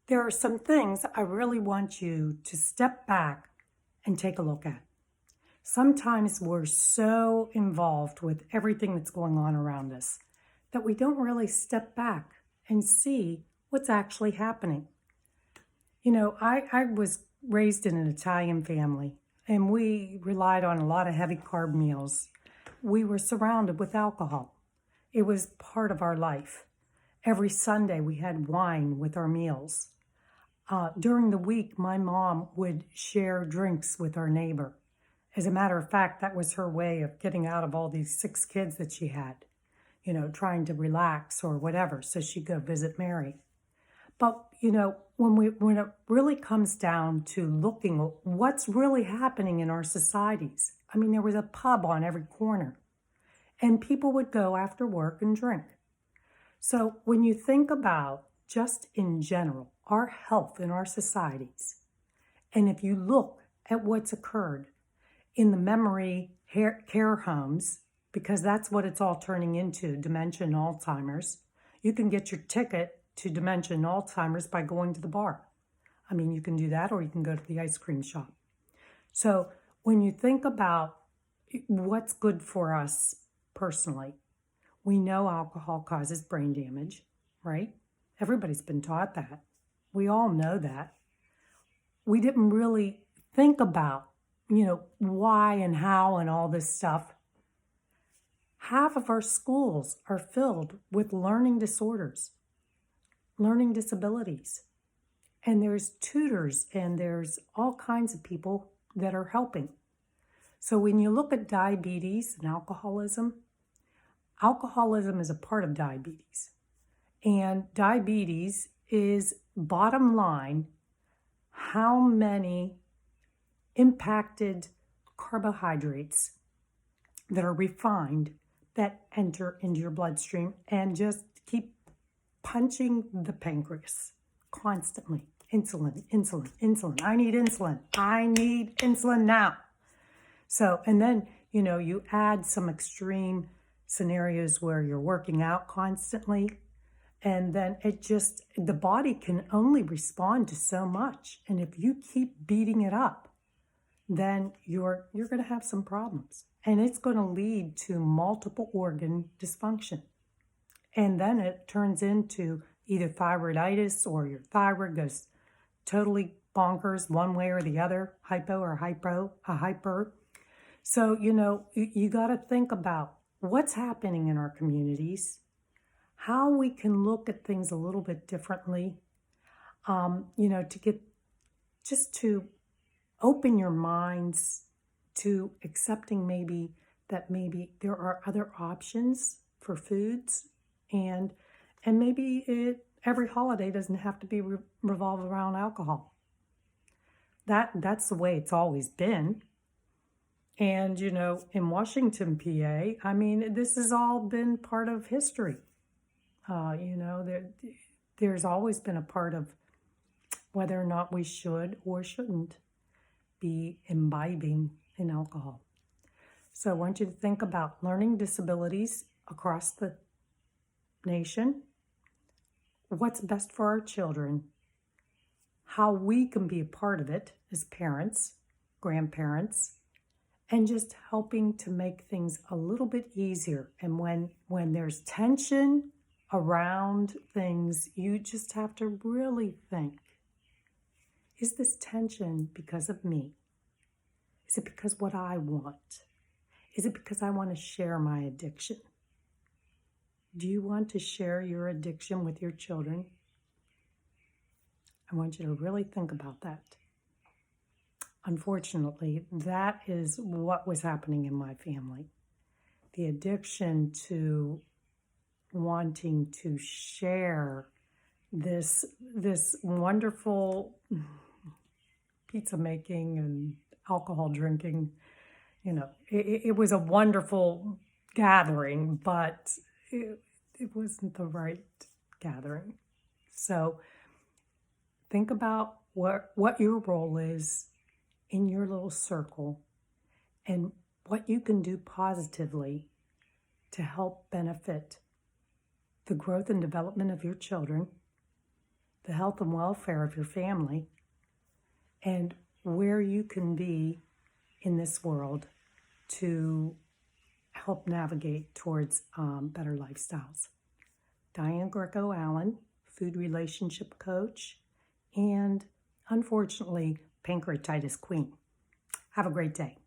There are some things I really want you to step back and take a look at. Sometimes we're so involved with everything that's going on around us that we don't really step back and see what's actually happening. I was raised in an Italian family and we relied on a lot of heavy carb meals. We were surrounded with alcohol. It was part of our life. Every Sunday we had wine with our meals. During the week, my mom would share drinks with our neighbor. As a matter of fact, that was her way of getting out of all these 6 kids that she had, trying to relax or whatever. So she'd go visit Mary. But, when it really comes down to looking at what's really happening in our societies, there was a pub on every corner and people would go after work and drink. So when you think about just in general, our health in our societies, and if you look at what's occurred in the memory care homes, because that's what it's all turning into, dementia and Alzheimer's, you can get your ticket to dementia and Alzheimer's by going to the bar. You can do that or you can go to the ice cream shop. So when you think about what's good for us personally, we know alcohol causes brain damage, right? Everybody's been taught that. We all know that. We didn't really think about, why and how and all this stuff. Half of our schools are filled with learning disorders, learning disabilities. And there's tutors and there's all kinds of people that are helping. So when you look at diabetes and alcoholism is a part of diabetes. And diabetes is, bottom line, how many impacted carbohydrates that are refined that enter into your bloodstream and just keep punching the pancreas constantly. Insulin, insulin, insulin. I need insulin. I need insulin now. So, and then, you add some extreme scenarios where you're working out constantly, and then the body can only respond to so much. And if you keep beating it up, then you're going to have some problems. And it's going to lead to multiple organ dysfunction. And then it turns into either thyroiditis or your thyroid goes totally bonkers one way or the other, hypo or hyper. So, you got to think about what's happening in our communities, how we can look at things a little bit differently, to open your minds to accepting maybe there are other options for foods, and maybe every holiday doesn't have to be revolve around alcohol. That's the way it's always been. And, in Washington, PA, this has all been part of history. There's always been a part of whether or not we should or shouldn't be imbibing in alcohol. So I want you to think about learning disabilities across the nation, what's best for our children, how we can be a part of it as parents, grandparents, and just helping to make things a little bit easier. And when there's tension around things, you just have to really think, is this tension because of me? Is it because what I want? Is it because I want to share my addiction? Do you want to share your addiction with your children? I want you to really think about that. Unfortunately, that is what was happening in my family. The addiction to wanting to share this wonderful pizza making and alcohol drinking. It was a wonderful gathering, but it wasn't the right gathering. So think about what your role is in your little circle and what you can do positively to help benefit the growth and development of your children, the health and welfare of your family, and where you can be in this world to help navigate towards better lifestyles. Diane Greco-Allen, food relationship coach, and unfortunately, pancreatitis queen. Have a great day.